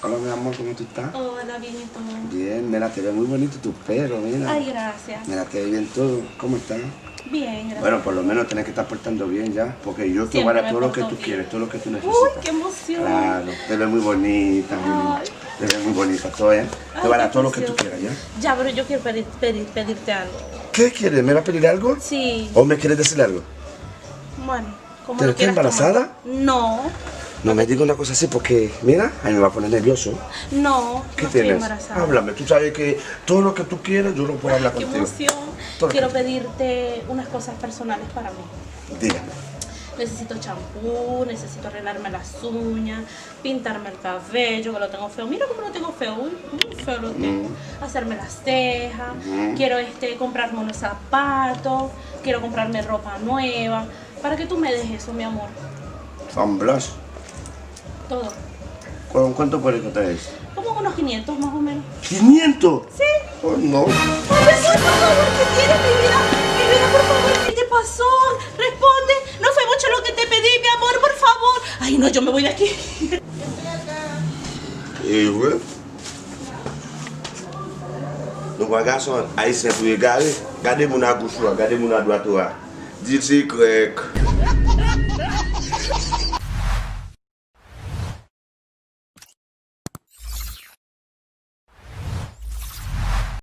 Hola, mi amor, ¿cómo tú estás? Hola, bien, ¿y tú? Bien, mira, te ve muy bonito tu pelo, mira. Ay, gracias. Mira, te ve bien todo. ¿Cómo estás? Bien, gracias. Bueno, por lo menos tenés que estar portando bien ya, porque yo te voy a Siempre dar me todo lo que porto tú bien. quieres, todo lo que tú necesitas. Uy, qué emoción. Claro, te ves muy bonita, muy linda. Ay. Te ves muy bonita, todo, ¿eh? Te voy a dar Qué todo lo que tú precioso. quieras, ¿ya? Ya, pero yo quiero pedirte algo. ¿Qué quieres? ¿Me vas a pedir algo? Sí. ¿O me quieres decir algo? Bueno, como ¿Te lo estás quieras embarazada? tomar. No, No me digas una cosa así porque, mira, a mí me va a poner nervioso. no, ¿Qué no estoy tienes? embarazada. Háblame, tú sabes que todo lo que tú quieras yo lo puedo hablar Qué contigo. emoción. Todo lo Quiero que- pedirte unas cosas personales para mí. Dígame. Necesito champú, necesito arreglarme las uñas, pintarme el cabello, que lo tengo feo. Mira cómo lo tengo feo, uy, feo lo tengo. Hacerme las cejas, quiero comprarme unos zapatos, quiero comprarme ropa nueva. Para que tú me des eso, mi amor. San Blas. Todo. ¿Cuánto puede costar eso? Como unos 500 más o menos. ¿500? Sí. Oh, no. Ay, por favor, ¿qué tienes, mi vida? Mi vida, por favor, ¿qué te pasó? Responde. No fue mucho lo que te pedí, mi amor, por favor. Ay, no, yo me voy de aquí. Et ouais. Donc, regarde, Haïtien pour regarder. Regardez mon à gauche, regardez mon à droite. Dites-y grec.